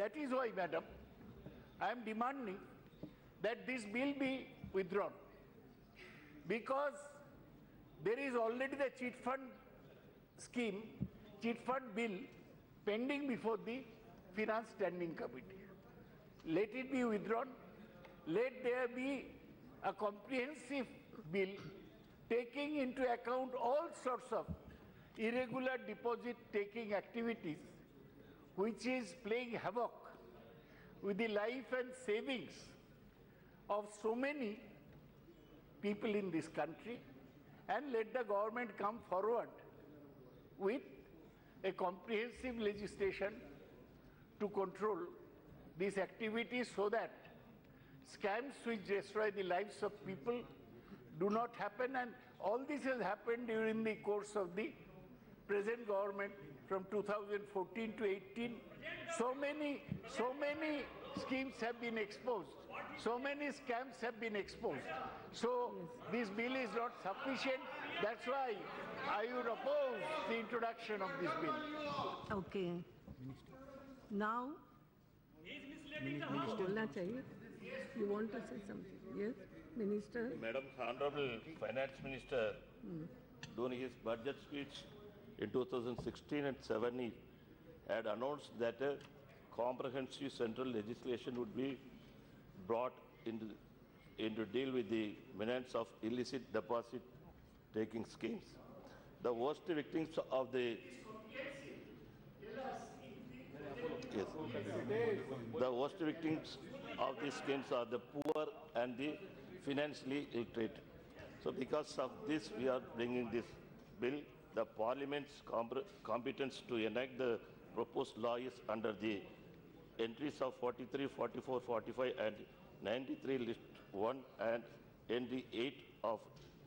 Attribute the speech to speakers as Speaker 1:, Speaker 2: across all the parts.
Speaker 1: that is why, madam, I am demanding that this bill be withdrawn, because there is already the cheat fund scheme, cheat fund bill pending before the Finance Standing Committee. Let it be withdrawn. Let there be a comprehensive bill taking into account all sorts of irregular deposit taking activities, which is playing havoc with the life and savings of so many people in this country, and let the government come forward with a comprehensive legislation to control these activities, so that scams which destroy the lives of people do not happen. And all this has happened during the course of the present government from 2014 to 18. So many schemes have been exposed. So many scams have been exposed. So this bill is not sufficient. That's why I would oppose the introduction of this bill.
Speaker 2: Okay. Now, बोलना चाहिए. You want to say something? Yes, Minister.
Speaker 3: Madam, Honorable Finance Minister, during his budget speech in 2016 and 17, had announced that a comprehensive central legislation would be brought into deal with the menace of illicit deposit taking schemes. The worst victims of the the worst victims of these schemes are the poor and the financially illiterate. So because of this, we are bringing this bill. The Parliament's competence to enact the proposed law is under the entries of 43, 44, 45 and 93 list 1 and entry 8 of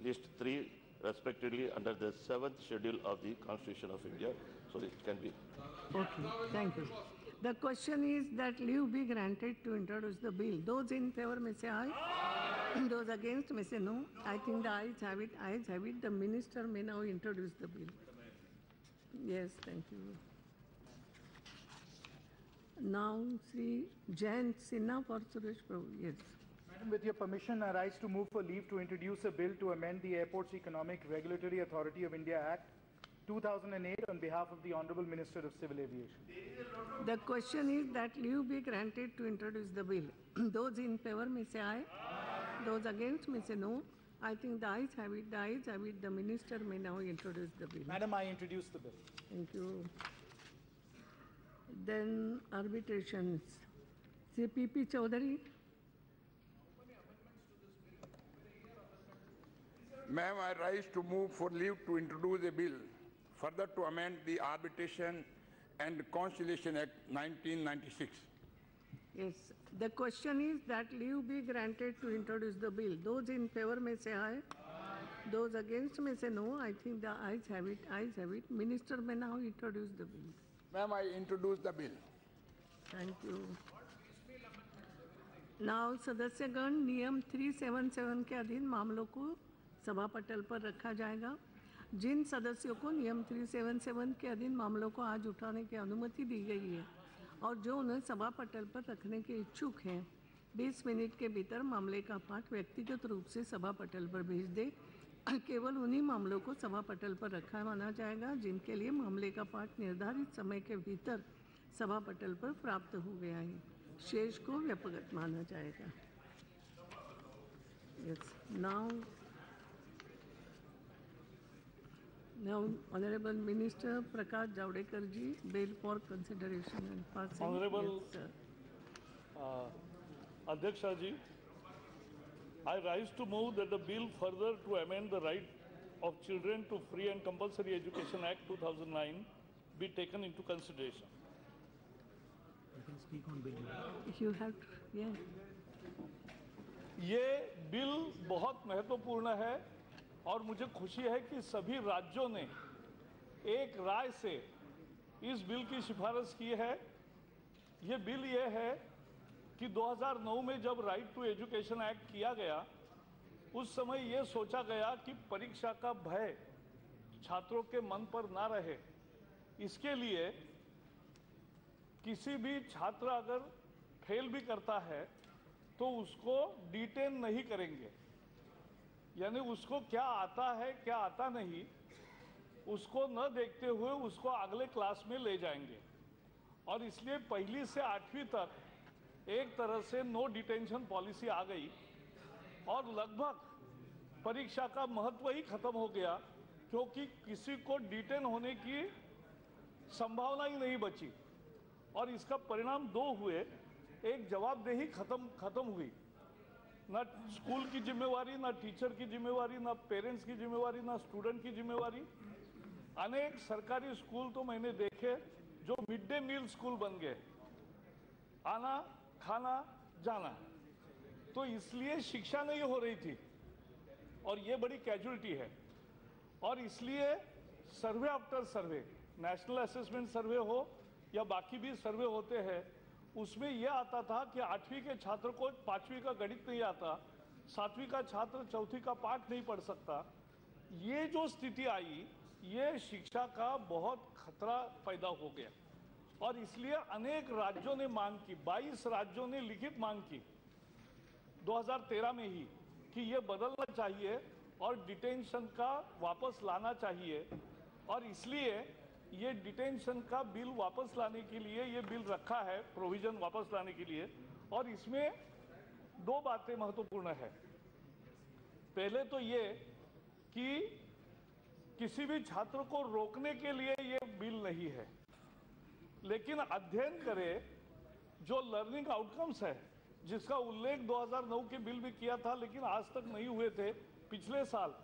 Speaker 3: list 3 respectively under the 7th schedule of the Constitution of India. So it can be.
Speaker 2: Okay, thank you. The question is that leave be granted to introduce the bill. Those in favor may say aye. Those against may say no. I think the ayes have it. Ayes have it. The minister may now introduce the bill. Yes, thank you. Now, Sri Jain Sinha for Suresh Prabhu. Yes.
Speaker 4: Madam, with your permission, I rise to move for leave to introduce a bill to amend the Airports Economic Regulatory Authority of India Act 2008 on behalf of the Honorable Minister of Civil Aviation.
Speaker 2: The question is that leave be granted to introduce the bill. Those in favor may say aye. Those against may say no. I think the ayes have it. The ayes have it. The minister may now introduce the bill.
Speaker 4: Madam, I introduce the bill.
Speaker 2: Thank you. Then arbitrations. CPP Chaudhary.
Speaker 5: Ma'am, I rise to move for leave to introduce a bill further to amend the Arbitration and Conciliation Act 1996.
Speaker 2: Yes. The question is that leave be granted to introduce the bill. Those in favor may say aye. Those against may say no. I think the ayes have it. Ayes have it. Minister may now introduce the bill.
Speaker 5: Ma'am, I introduce the bill.
Speaker 2: Thank you. Now, सदस्यगण नियम 377 के अधीन मामलों को सभा पटल पर रखा जाएगा. जिन सदस्यों को नियम 377 के अधीन मामलों को आज उठाने की अनुमति दी गई है और जो उन्हें सभा पटल पर रखने के इच्छुक हैं, 20 मिनट के भीतर मामले का पाठ व्यक्तिगत रूप से सभा पटल पर भेज दे. केवल उन्हीं मामलों को सभा पटल पर रखा माना जाएगा जिनके लिए मामले का पाठ निर्धारित समय के भीतर सभा पटल पर प्राप्त हो गया है. शेष को व्यक्तिगत माना जाएगा. Yes. Now, Honorable Minister Prakash Javadekar ji, bill for consideration and passing.
Speaker 6: Honorable Adhyaksha ji, I rise to move that the bill further to amend the right of children to free and compulsory education Act 2009 be taken into consideration.
Speaker 4: You can speak on bill.
Speaker 2: You have to, yeah.
Speaker 6: ये bill बहुत महत्वपूर्ण है और मुझे खुशी है कि सभी राज्यों ने एक राय से इस बिल की सिफारिश की है. ये बिल ये है कि 2009 में जब राइट टू एजुकेशन एक्ट किया गया, उस समय ये सोचा गया कि परीक्षा का भय छात्रों के मन पर ना रहे, इसके लिए किसी भी छात्र अगर फेल भी करता है तो उसको डिटेन नहीं करेंगे, यानी उसको क्या आता है क्या आता नहीं उसको न देखते हुए उसको अगले क्लास में ले जाएंगे। और इसलिए पहली से 8वीं तक एक तरह से नो डिटेंशन पॉलिसी आ गई और लगभग परीक्षा का महत्व ही खत्म हो गया, क्योंकि किसी को डिटेन होने की संभावना ही नहीं बची। और इसका परिणाम दो हुए, एक जवाबदेही खत्म हुई, ना स्कूल की जिम्मेवारी, ना टीचर की जिम्मेवारी, ना पेरेंट्स की जिम्मेवारी, ना स्टूडेंट की जिम्मेवारी। अनेक सरकारी स्कूल तो मैंने देखे जो मिड डे मील स्कूल बन गए, आना खाना जाना, तो इसलिए शिक्षा नहीं हो रही थी और ये बड़ी कैजुअलिटी है। और इसलिए सर्वे आफ्टर सर्वे, नेशनल असेसमेंट सर्वे हो या बाकी भी सर्वे होते हैं, उसमें यह आता था कि 8वीं के छात्र को 5वीं का गणित नहीं आता, 7वीं का छात्र 4थी का पाठ नहीं पढ़ सकता। ये जो स्थिति आई, ये शिक्षा का बहुत खतरा पैदा हो गया और इसलिए अनेक राज्यों ने मांग की, 22 राज्यों ने लिखित मांग की 2013 में ही कि ये बदलना चाहिए और डिटेंशन का वापस लाना चाहिए। और इसलिए ये डिटेंशन का बिल वापस लाने के लिए ये बिल रखा है, प्रोविजन वापस लाने के लिए। और इसमें दो बातें महत्वपूर्ण है। पहले तो ये कि किसी भी छात्र को रोकने के लिए ये बिल नहीं है, लेकिन अध्ययन करें जो लर्निंग आउटकम्स है, जिसका उल्लेख 2009 के बिल में किया था लेकिन आज तक नहीं हुए थे। पिछले साल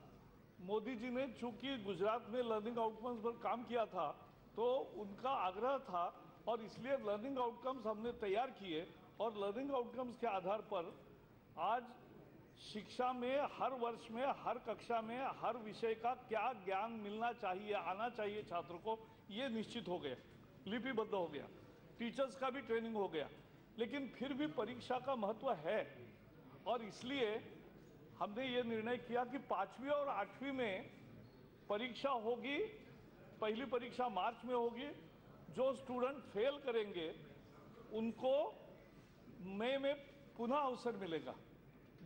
Speaker 6: मोदी जी ने चूंकि गुजरात में लर्निंग आउटकम्स पर काम किया था तो उनका आग्रह था और इसलिए लर्निंग आउटकम्स हमने तैयार किए और लर्निंग आउटकम्स के आधार पर आज शिक्षा में हर वर्ष में, हर कक्षा में, हर विषय का क्या ज्ञान मिलना चाहिए, आना चाहिए छात्र को, ये निश्चित हो गया, लिपिबद्ध हो गया, टीचर्स का भी ट्रेनिंग हो गया। लेकिन फिर भी परीक्षा का महत्व है और इसलिए हमने ये निर्णय किया कि 5वीं और 8वीं में परीक्षा होगी। पहली परीक्षा मार्च में होगी। जो स्टूडेंट फेल करेंगे उनको मई में पुनः अवसर मिलेगा,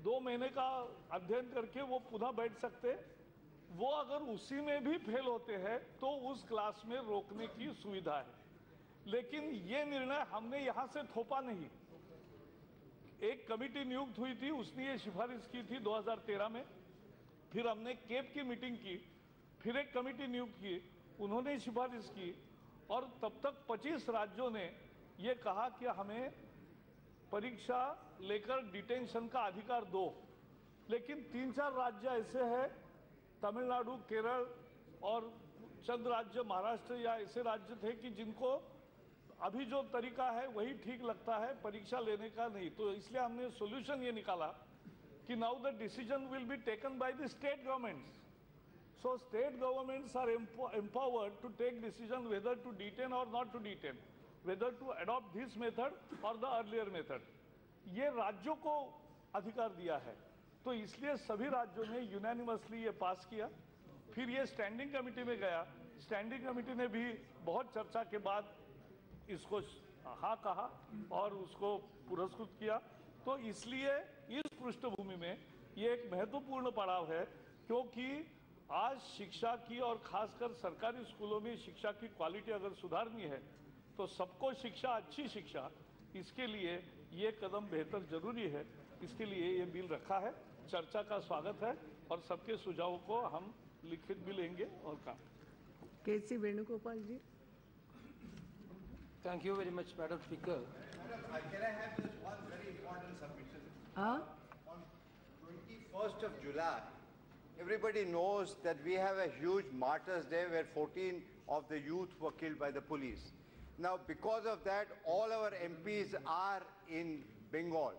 Speaker 6: 2 महीने का अध्ययन करके वो पुनः बैठ सकते। वो अगर उसी में भी फेल होते हैं तो उस क्लास में रोकने की सुविधा है। लेकिन ये निर्णय हमने यहाँ से थोपा नहीं। एक कमेटी नियुक्त हुई थी, उसने ये सिफारिश की थी 2013 में। फिर हमने केप की मीटिंग की, फिर एक कमेटी नियुक्त की, उन्होंने सिफारिश की और तब तक 25 राज्यों ने ये कहा कि हमें परीक्षा लेकर डिटेंशन का अधिकार दो। लेकिन 3-4 राज्य ऐसे हैं, तमिलनाडु, केरल और चंद राज्य महाराष्ट्र या ऐसे राज्य थे कि जिनको अभी जो तरीका है वही ठीक लगता है, परीक्षा लेने का नहीं। तो इसलिए हमने सॉल्यूशन ये निकाला कि now the decision will be taken by the state governments. So state governments are empowered to take decision whether to detain or not to detain, whether to adopt this method or the earlier method। ये राज्यों को अधिकार दिया है। तो इसलिए सभी राज्यों ने यूनानिमसली ये पास किया। फिर ये स्टैंडिंग कमेटी में गया। स्टैंडिंग कमेटी ने भी बहुत चर्चा के बाद इसको हाँ कहा और उसको पुरस्कृत किया। तो इसलिए इस पृष्ठभूमि में ये एक महत्वपूर्ण पड़ाव है, क्योंकि आज शिक्षा की और खासकर सरकारी स्कूलों में शिक्षा की क्वालिटी अगर सुधारनी है तो सबको शिक्षा, अच्छी शिक्षा, इसके लिए ये कदम बेहतर जरूरी है। इसके लिए ये बिल रखा है। चर्चा का स्वागत है और सबके सुझावों को हम लिखित भी लेंगे और काम।
Speaker 2: केसी वेणुगोपाल जी।
Speaker 7: Thank you very much, Madam Speaker.
Speaker 8: Can I have just one very important submission?
Speaker 2: हाँ,
Speaker 8: On 21st of July, everybody knows that we have a huge Martyrs' Day where 14 of the youth were killed by the police. Now, because of that, all our MPs are in Bengal.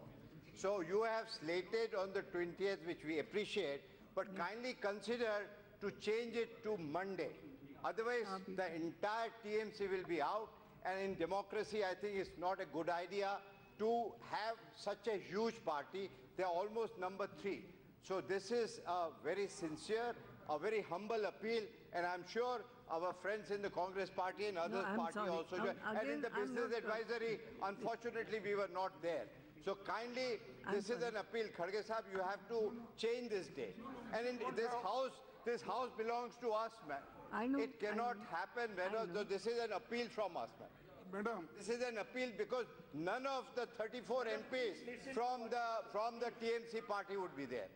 Speaker 8: So you have slated on the 20th, which we appreciate, but kindly consider to change it to Monday. Otherwise, the entire TMC will be out. And in democracy, I think it's not a good idea to have such a huge party. They're almost number 3. So this is a very sincere, a very humble appeal, and I'm sure our friends in the Congress party and others
Speaker 2: I'm
Speaker 8: party
Speaker 2: sorry.
Speaker 8: also joined. And in the
Speaker 2: I'm
Speaker 8: business
Speaker 2: not-
Speaker 8: advisory, unfortunately, we were not there. So kindly, this is an appeal. Kharge Sahab, you have to change this date. And in this house belongs to us, man.
Speaker 2: I know.
Speaker 8: It cannot happen whether this is an appeal from us, man.
Speaker 5: Madam,
Speaker 8: This is an appeal because none of the 34 MPs from the TMC party would be there.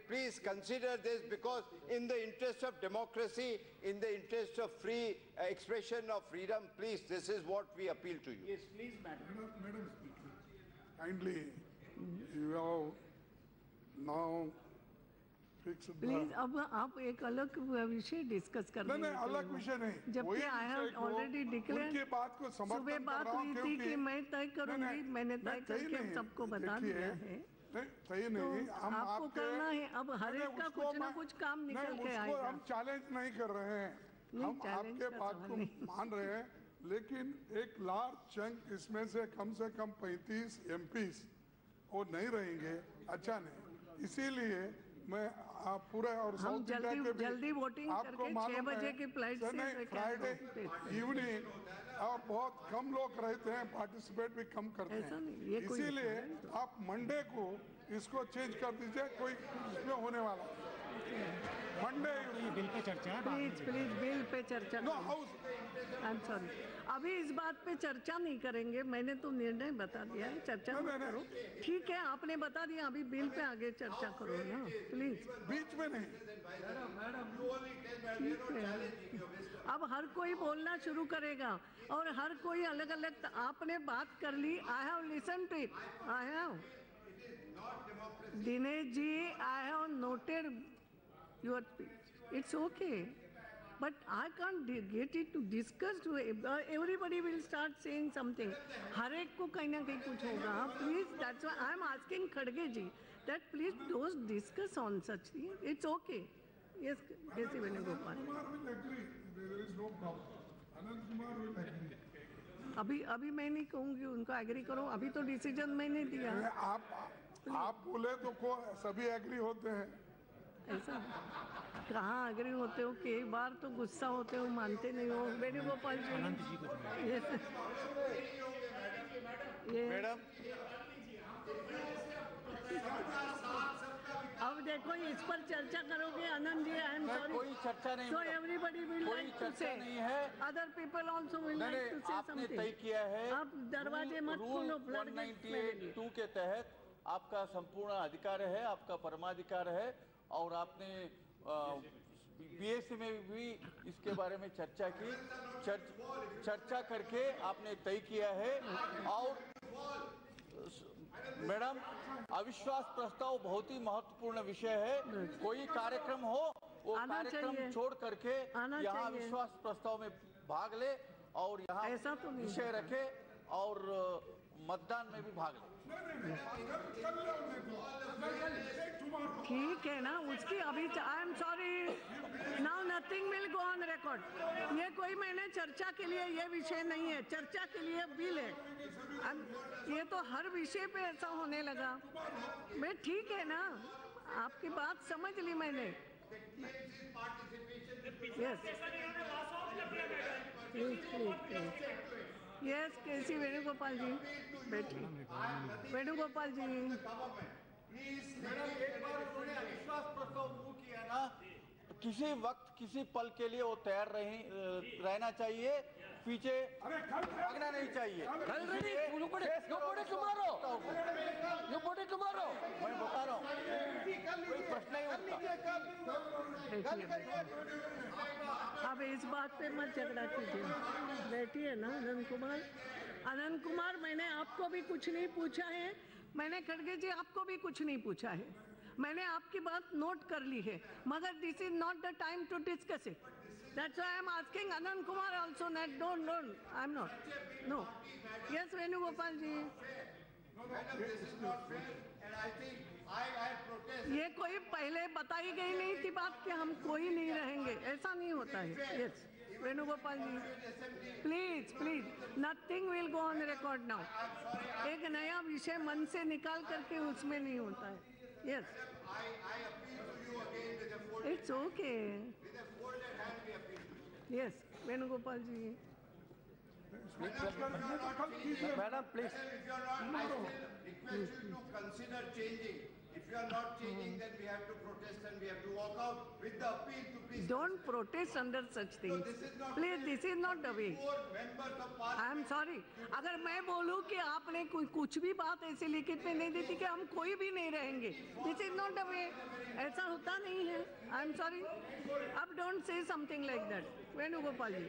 Speaker 8: Please consider this, because in the interest of democracy, in the interest of free expression of freedom, please, this is what we appeal to you.
Speaker 1: Yes, please, madam.
Speaker 5: Madam Speaker, kindly, you have now fixed
Speaker 2: please अब आप एक अलग विषय discuss कर रहे
Speaker 5: नहीं, अलग विषय नहीं।
Speaker 2: जबकि
Speaker 5: वही
Speaker 2: आई हैव
Speaker 5: विषय को,
Speaker 2: ऑलरेडी डिक्लेयर
Speaker 5: उनके बात को समर्थन
Speaker 2: सुबह
Speaker 5: कर
Speaker 2: बात
Speaker 5: रहा हूं,
Speaker 2: हुई थी
Speaker 5: क्योंकि-
Speaker 2: कि मैं तय करूंगी, मैंने तय
Speaker 5: नहीं,
Speaker 2: करके
Speaker 5: नहीं,
Speaker 2: सबको बता
Speaker 5: देखिए,
Speaker 2: दिया है।
Speaker 5: नहीं, सही
Speaker 2: तो
Speaker 5: नहीं, हम
Speaker 2: आपको
Speaker 5: आपके-
Speaker 2: करना है, अब हर
Speaker 5: नहीं,
Speaker 2: एक का
Speaker 5: उसको
Speaker 2: कुछ ना
Speaker 5: मैं-
Speaker 2: कुछ काम निकल
Speaker 5: नहीं,
Speaker 2: के
Speaker 5: उसको
Speaker 2: आएगा।
Speaker 5: हम चैलेंज नहीं कर रहे हैं,
Speaker 2: नहीं,
Speaker 5: हम
Speaker 2: challenge
Speaker 5: आपके
Speaker 2: का
Speaker 5: बात
Speaker 2: सवाल
Speaker 5: को
Speaker 2: नहीं।
Speaker 5: मान रहे हैं, लेकिन एक लार्ज चंक इसमें से कम 35 MPs वो नहीं रहेंगे, अच्छा नहीं। इसीलिए मैं आप पूरे और
Speaker 2: हम
Speaker 5: साउथ इंडिया के भी
Speaker 2: जल्दी वोटिंग
Speaker 5: आपको
Speaker 2: करके 6
Speaker 5: मालूम
Speaker 2: बजे
Speaker 5: है,
Speaker 2: की फ्लाइट
Speaker 5: सर,
Speaker 2: से
Speaker 5: नहीं,
Speaker 2: क्या
Speaker 5: फ्राइडे
Speaker 2: करते?
Speaker 5: इवनिंग और बहुत कम लोग रहते हैं, पार्टिसिपेट भी कम करते
Speaker 2: ऐसा
Speaker 5: हैं,
Speaker 2: नहीं, ये कोई
Speaker 5: इसीलिए आप मंडे को इसको चेंज कर दीजिए, कोई इसमें होने वाला मंडे
Speaker 2: प्लीज बिल पे चर्चा
Speaker 5: no house
Speaker 2: I am sorry, अभी इस बात पे चर्चा नहीं करेंगे, मैंने तो निर्णय बता दिया है, चर्चा
Speaker 5: नहीं,
Speaker 2: मत
Speaker 5: नहीं,
Speaker 2: करो। ठीक है, आपने बता दिया, अभी बिल पे आगे चर्चा करो ना प्लीज।
Speaker 5: बीच में नहीं।
Speaker 2: ठीक है, अब हर कोई बोलना शुरू करेगा और हर कोई अलग अलग, आपने बात कर ली, I have listen to it, I have Dinesh ji, I have noted your speech, it's okay, but I can't get it to discuss to everybody will start saying something, हर एक को कहीं ना कहीं कुछ होगा, please, that's why I am asking Khadge ji that please don't discuss on such thing, it's okay. Yes, yes, Venugopal. अभी मैं नहीं कहूँगी उनको एग्री करो, अभी तो डिसीजन मैंने दिया।
Speaker 5: आप बोले तो सभी एग्री होते हैं,
Speaker 2: ऐसा कहाँ एग्री होते हो, कई बार तो गुस्सा होते हो, मानते नहीं हो। वेणुगोपाल जी,
Speaker 8: मैडम,
Speaker 2: अब देखो इस पर चर्चा करोगे आनंद जी, आई एम सॉरी,
Speaker 7: कोई चर्चा नहीं,
Speaker 2: सो एवरीबॉडी विल
Speaker 7: कोई
Speaker 2: लाइक टू
Speaker 7: चर्चा
Speaker 2: से,
Speaker 7: नहीं है,
Speaker 2: other people also will like to say
Speaker 7: आपने
Speaker 2: समथिंग।
Speaker 7: तय किया है,
Speaker 2: आप दरवाजे मत
Speaker 7: रूल
Speaker 2: खोलो, फ्लड गेट मेरे लिए।
Speaker 7: 198(2) के तहत आपका संपूर्ण अधिकार है, आपका परमाधिकार है, और आपने बीएससी में भी इसके बारे में चर्चा की, चर्चा करके आपने तय किया है। और मैडम, अविश्वास प्रस्ताव बहुत ही महत्वपूर्ण विषय है, कोई कार्यक्रम हो वो कार्यक्रम छोड़ करके यहाँ अविश्वास प्रस्ताव में भाग ले और यहाँ विषय रखे और मतदान में भी भाग ले।
Speaker 2: ठीक है ना, उसकी अभी आई am sorry, now nothing will go on record, ये कोई मैंने चर्चा के लिए ये विषय नहीं है, चर्चा के लिए बिल है, ये तो हर विषय पे ऐसा होने लगा। मैं ठीक है ना, आपकी बात समझ ली मैंने। यस यस, कैसी वेणुगोपाल जी बैठिए, वेणुगोपाल जी।
Speaker 7: एक बार उन्होंने अविश्वास प्रस्ताव मूव किया ना, किसी वक्त किसी पल के लिए वो तैयार रहना चाहिए, पीछे भागना नहीं चाहिए। मैं बता रहा हूँ, कोई प्रश्न नहीं उठता।
Speaker 2: अब इस बात पे मत झगड़ा कीजिए, बैठिए ना अनंत कुमार। अनंत कुमार, मैंने आपको भी कुछ नहीं पूछा है, मैंने खड़गे जी आपको भी कुछ नहीं पूछा है, मैंने आपकी बात नोट कर ली है, मगर this is not the time to discuss it, that's why I am asking Anand Kumar also that don't, I am not, no. Yes, Venugopal ji. ये कोई पहले बताई गई नहीं थी बात कि हम कोई नहीं रहेंगे, ऐसा नहीं होता है। Yes Venugopal ji, please please, nothing will go on record now, एक नया विषय मन से निकाल करके उसमें नहीं होता है। Yes, it's okay, Yes, Venugopal ji.
Speaker 9: Madam, please.
Speaker 8: If you are not, I still request you to consider changing. If you are not changing, then we have to protest and we have to walk out with the appeal to please.
Speaker 2: Don't protest under such things. Please, this is not the way. I am sorry. अगर मैं बोलूँ कि आपने कुछ भी बात ऐसे लिखित में नहीं दी थी कि हम कोई भी नहीं रहेंगे, this is not the way. ऐसा होता नहीं है. I am sorry. अब don't say something like that. Venugopal जी.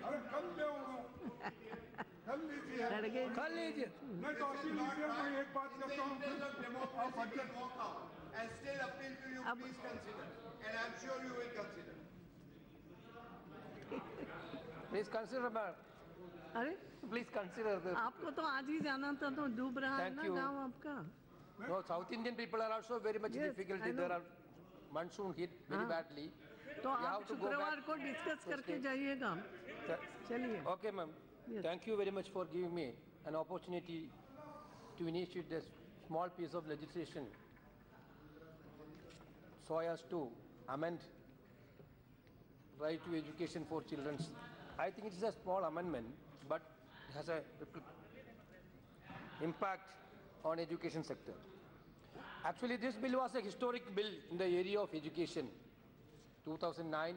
Speaker 9: कल लीजिए.
Speaker 5: मैं तो अपील मैं एक बात करता हूँ.
Speaker 8: And still appeal to you, please consider. And I'm sure you will consider.
Speaker 9: Please consider, ma'am.
Speaker 2: अरे
Speaker 9: Please consider the.
Speaker 2: आपको तो आज ही जाना था तो डूब रहा है ना गांव आपका.
Speaker 9: No, South Indian people are also very much difficulty. There are monsoon hit very badly.
Speaker 2: तो आप शुक्रवार को डिस्कस करके जाइएगा. चलिए.
Speaker 9: Okay, ma'am. Thank you very much for giving me an opportunity to initiate this small piece of legislation so as to amend right to education for children. I think it is a small amendment, but it has a impact on education sector. Actually, this bill was a historic bill in the area of education. 2009,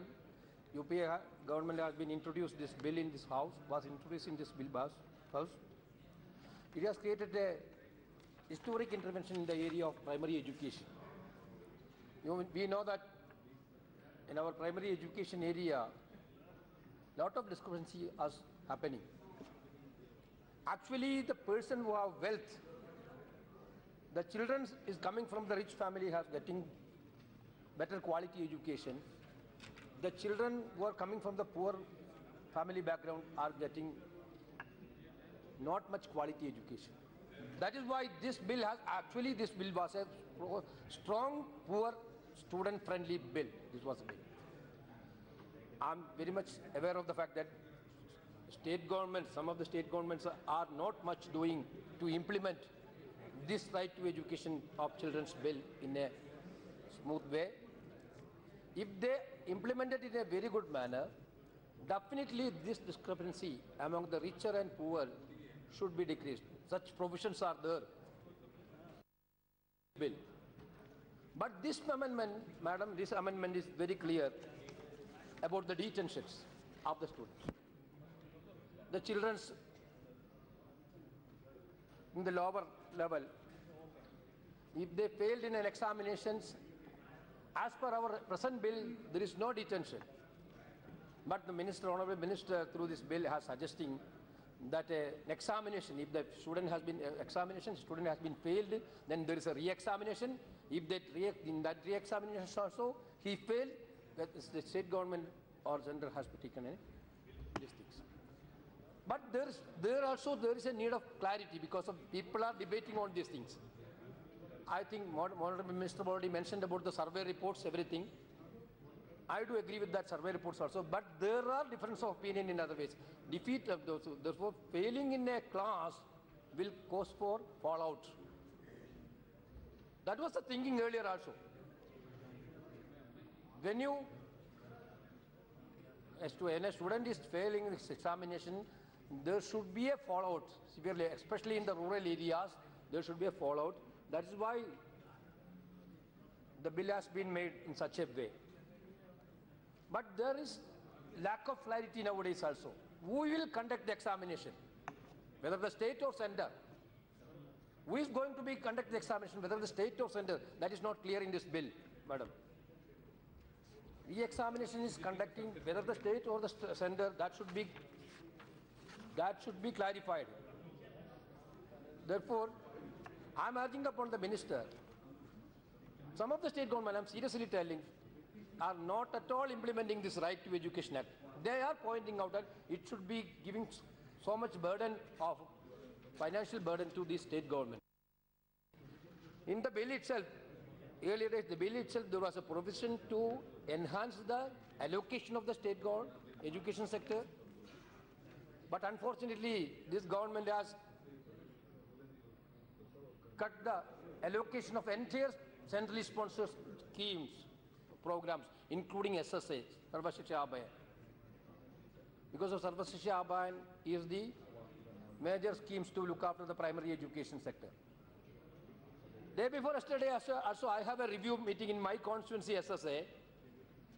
Speaker 9: UPA government has been introduced this bill in this house, was introduced in this bill house. It has created a historic intervention in the area of primary education. We know that in our primary education area, lot of discrepancy is happening. Actually, the person who have wealth, the children is coming from the rich family, has getting better quality education. The children who are coming from the poor family background are getting not much quality education. That is why this bill has, actually this bill was a strong, poor, student-friendly bill. This was a bill. I'm very much aware of the fact that state governments, some of the state governments are not much doing to implement this right to education of children's bill in a smooth way. If they implement it in a very good manner, definitely this discrepancy among the richer and poor should be decreased. Such provisions are there. Bill. But this amendment, madam, this amendment is very clear about the detentions of the students. The children in the lower level, if they failed in an examinations, as per our present bill, there is no detention. But the minister, honorable minister, through this bill has suggesting that an examination, if the student has been student has been failed, then there is a re-examination. If that in that re-examination also he failed, that is the state government or center has taken these things. But there is a need of clarity because of people are debating on these things. I think honorable minister already mentioned about the survey reports, everything. I do agree with that survey reports also, but there are difference of opinion in other ways. Defeat of those, therefore failing in a class will cause for fallout. That was the thinking earlier also. When a student is failing this examination, there should be a fallout severely, especially in the rural areas, there should be a fallout. That is why the bill has been made in such a way. But there is lack of clarity nowadays also. Who will conduct the examination? Whether the state or center? Who is going to be conduct the examination? Whether the state or center? That is not clear in this bill, madam. Re-examination is conducting whether the state or the center. That should be clarified. Therefore, I am urging upon the minister. Some of the state government, I am seriously telling, are not at all implementing this Right to Education Act. They are pointing out that it should be giving so much burden of financial burden to the state government. In the bill itself, earlier days, the bill itself, there was a provision to enhance the allocation of the state government education sector. But unfortunately, this government has cut the allocation of entire centrally sponsored schemes, programs, including SSA, Sarva Shiksha Abhay. because of Sarva Shiksha Abhiyan is the major schemes to look after the primary education sector. Day before yesterday also I have a review meeting in my constituency SSA.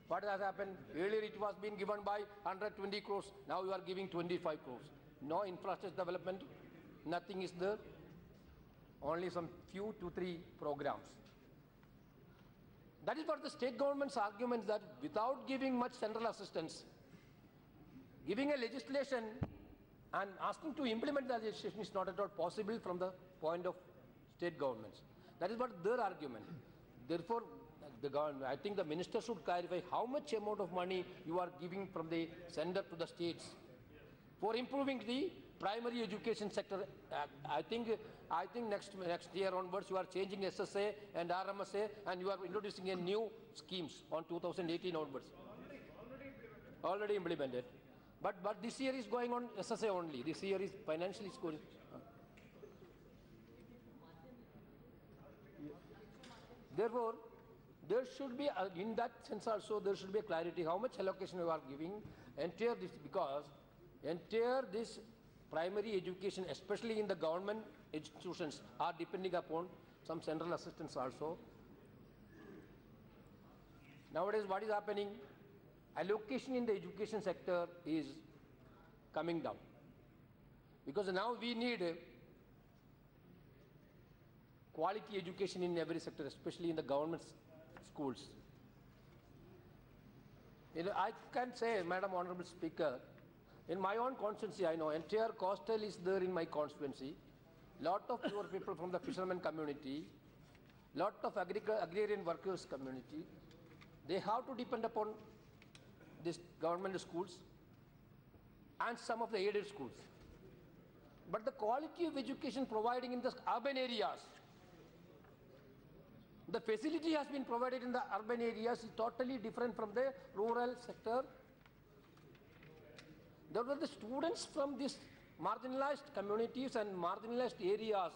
Speaker 9: What has happened? Earlier it was being given by 120 crores, now you are giving 25 crores. No infrastructure development, nothing is there, only some few 2-3 programs. That is what the state government's argument, that without giving much central assistance, giving a legislation and asking to implement the legislation is not at all possible from the point of state governments. That is what their argument. Therefore, I think the minister should clarify how much amount of money you are giving from the center to the states for improving the primary education sector. I think next year onwards you are changing SSA and RMSA and you are introducing a new schemes on 2018 onwards. Already implemented. But this year is going on SSA only. This year is financially going. Therefore, there should be, in that sense also, there should be a clarity how much allocation you are giving entire this, because entire this primary education, especially in the government institutions, are depending upon some central assistance also. Nowadays, what is happening? Allocation in the education sector is coming down, because now we need quality education in every sector, especially in the government schools. I can say, Madam Honorable Speaker, in my own constituency, I know entire coastal is there in my constituency. Lot of poor people from the fishermen community, lot of agrarian workers community, they have to depend upon these government schools and some of the aided schools. But the quality of education providing in the urban areas, the facility has been provided in the urban areas is totally different from the rural sector. There were the students from these marginalized communities and marginalized areas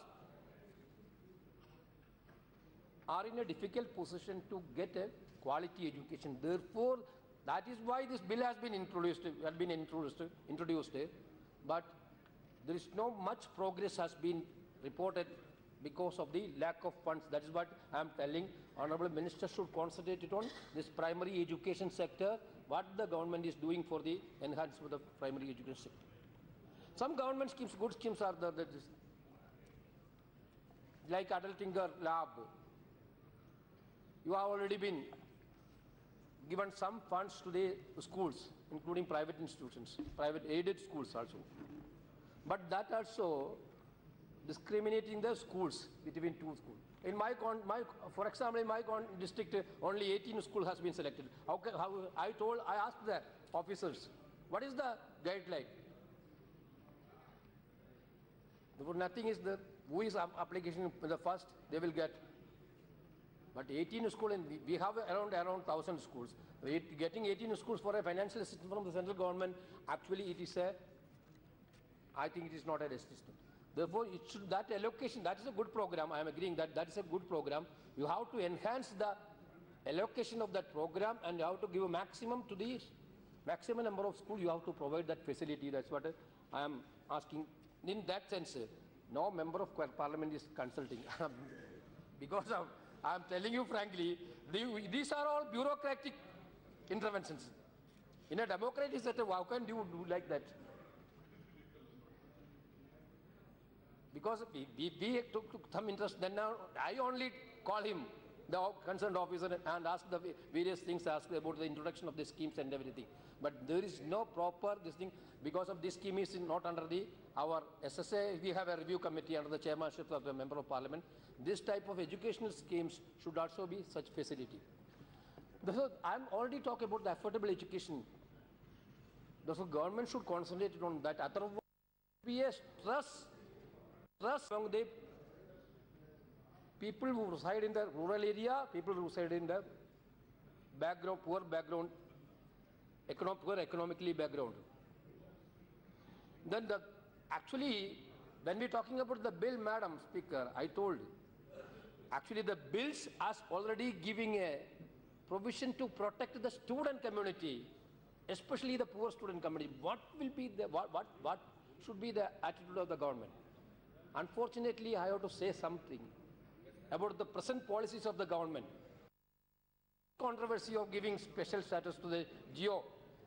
Speaker 9: are in a difficult position to get a quality education. Therefore, that is why this bill has been introduced. But there is no much progress has been reported because of the lack of funds. That is what I am telling. Honorable Minister should concentrate it on this primary education sector, what the government is doing for the enhancement of the primary education sector. Some government schemes, good schemes are there, like Adulting Lab. You have already been given some funds to the schools, including private institutions, private aided schools also. But that also discriminating the schools between two schools. In for example, in my district, only 18 schools has been selected. I asked the officers, what is the guideline? Nothing is there. Who is application the first, they will get. But 18 schools, and we have around 1,000 schools. Getting 18 schools for a financial assistance from the central government, actually it is I think it is not a system. Therefore, that allocation, that is a good program. I am agreeing that is a good program. You have to enhance the allocation of that program, and you have to give a maximum to the maximum number of schools. You have to provide that facility. That's what I am asking. In that sense, no member of Parliament is consulting. Because I am telling you frankly, these are all bureaucratic interventions. In a democratic setup, how can you do like that? Because we took some interest, then now I only call him, the concerned officer, and ask the various things, ask about the introduction of the schemes and everything. But there is no proper this thing, because of this scheme is not under our SSA. We have a review committee under the chairmanship of the Member of Parliament. This type of educational schemes should also be such facility. Therefore, I am already talking about the affordable education. Therefore, government should concentrate on that. Otherwise, be a trust among the people who reside in the rural area, people who reside in the poor background, poor economically background. Then actually, when we're talking about the bill, Madam Speaker, I told, actually the bills are already giving a provision to protect the student community especially the poor student community, what should be the attitude of the government? Unfortunately, I have to say something about the present policies of the government. Controversy of giving special status to the Geo,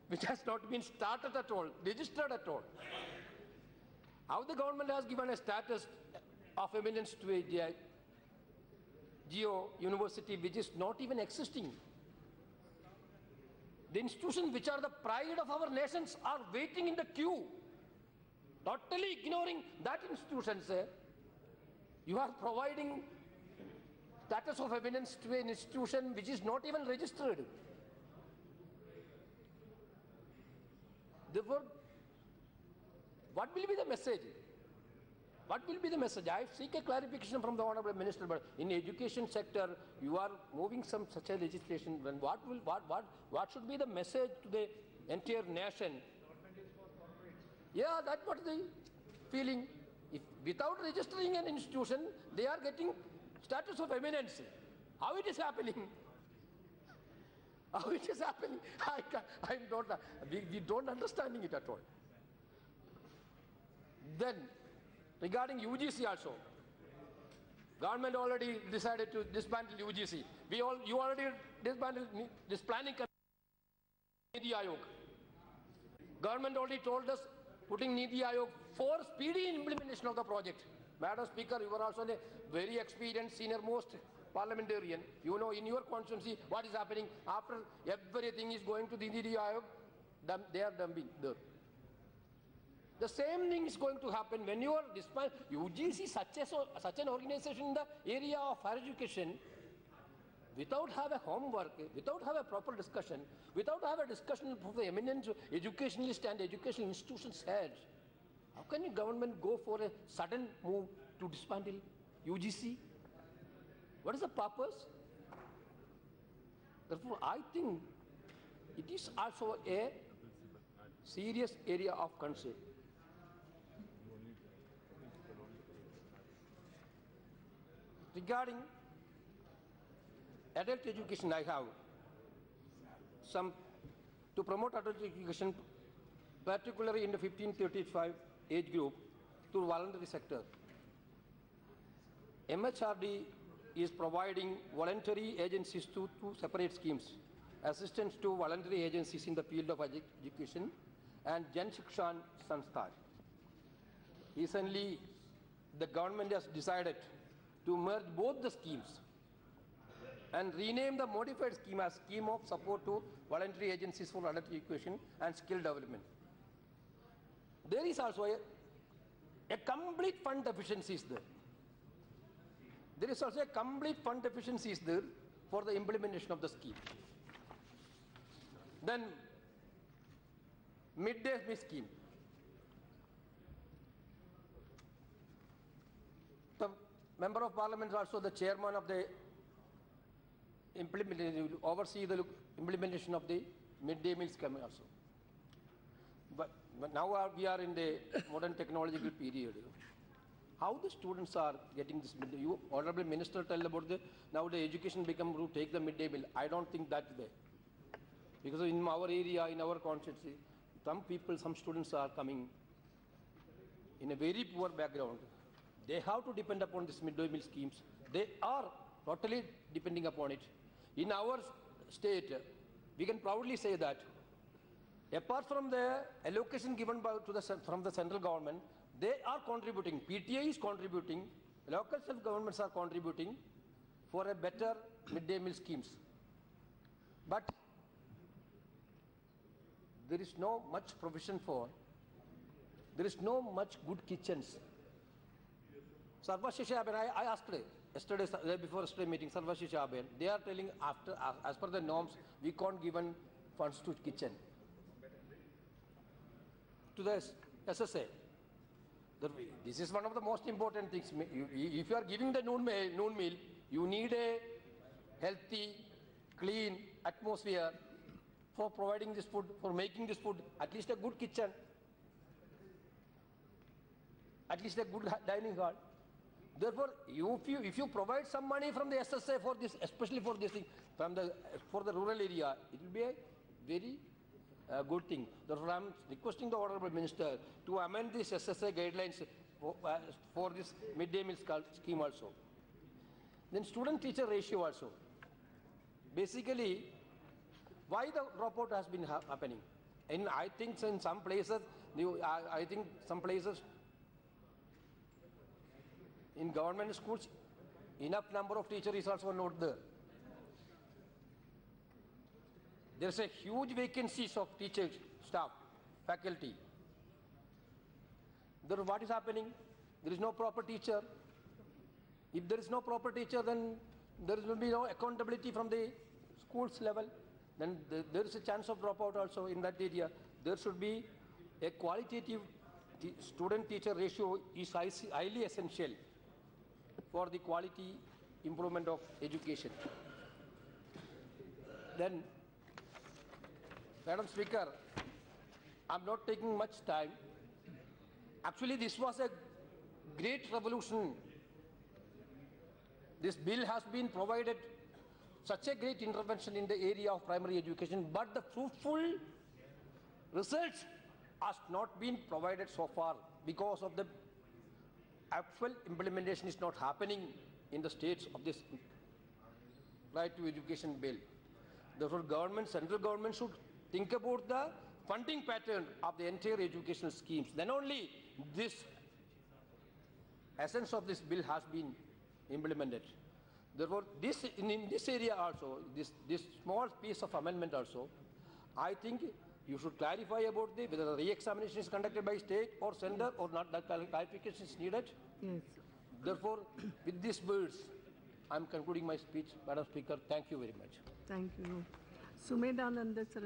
Speaker 9: which has not been started at all, registered at all. How the government has given a status of eminence to a Geo university which is not even existing. The institutions which are the pride of our nations are waiting in the queue, totally ignoring that institutions. You are providing status of eminence to an institution which is not even registered. Therefore, what will be the message? What will be the message? I seek a clarification from the Honorable Minister, but in education sector, you are moving some such a legislation. When what should be the message to the entire nation? Yeah, that's what the feeling. If without registering an institution, they are getting status of eminence. How it is happening? How it is happening? We don't understanding it at all. Then, regarding UGC also, government already decided to dismantle UGC. You already dismantled this planning Niti Aayog. Government already told us putting Niti Aayog for speedy implementation of the project. Madam Speaker, you are also a very experienced, senior-most parliamentarian. You know in your constituency what is happening after everything is going to the Niti Aayog. They are dumping there. The same thing is going to happen when you are UGC, such an organization in the area of higher education, without have a homework, without have a proper discussion, without have a discussion of the eminent educationalist and educational institutions heads. How can the government go for a sudden move to dismantle UGC? What is the purpose? Therefore, I think it is also a serious area of concern. Regarding adult education, I have some to promote adult education, particularly in the 15-35 age group, through voluntary sector. MHRD is providing voluntary agencies to two separate schemes: assistance to voluntary agencies in the field of education and Jan Shikshan Sanstha. Recently, the government has decided to merge both the schemes and rename the modified scheme as Scheme of Support to Voluntary Agencies for Adult Education and Skill Development. There is also a complete fund deficiency there. There is also a complete fund deficiency there for the implementation of the scheme. Then, midday meal scheme. The Member of Parliament is also the chairman of the oversee the implementation of the midday meal scheme also. But now we are in the modern technological period. How the students are getting this midday? You, Honorable Minister, tell about now the education become to take the midday meal. I don't think that way. Because in our area, in our constituency, some students are coming in a very poor background. They have to depend upon this midday meal schemes. They are totally depending upon it. In our state, we can proudly say that apart from the allocation given from the central government, they are contributing. PTA is contributing. Local self-governments are contributing for a better midday meal schemes. But there is no much provision for. There is no much good kitchens. Sarva Shishaben, I asked yesterday, before yesterday meeting, Sarva Shishaben, they are telling as per the norms, we can't give funds to kitchen. To the SSA. This is one of the most important things. If you are giving the noon meal, you need a healthy, clean atmosphere for providing this food, for making this food, at least a good kitchen, at least a good dining hall. Therefore, if you provide some money from the SSA for this, especially for this thing, for the rural area, it will be a very good thing. Therefore, I am requesting the Honorable Minister to amend this SSA guidelines for this midday meal scheme also. Then student-teacher ratio also. Basically, why the dropout has been happening? And I think in some places, I think some places in government schools, enough number of teachers is also not there. There's a huge vacancies of teachers, staff, faculty. Then what is happening? There is no proper teacher. If there is no proper teacher, then there will be no accountability from the schools level. Then there is a chance of dropout also in that area. There should be a qualitative student-teacher ratio is highly essential for the quality improvement of education. Then, Madam Speaker, I'm not taking much time. Actually, this was a great revolution. This bill has been provided such a great intervention in the area of primary education, but the fruitful results has not been provided so far because of the actual implementation is not happening in the states of this right to education bill. Therefore, central government should think about the funding pattern of the entire educational schemes. Then only this essence of this bill has been implemented. Therefore, in this area also, this small piece of amendment also, I think you should clarify about whether the re-examination is conducted by state or center or not. That clarification is needed.
Speaker 2: Yes.
Speaker 9: Therefore, with these words, I am concluding my speech. Madam Speaker, thank you very much.
Speaker 2: Thank you. Sumedananda Saraswati.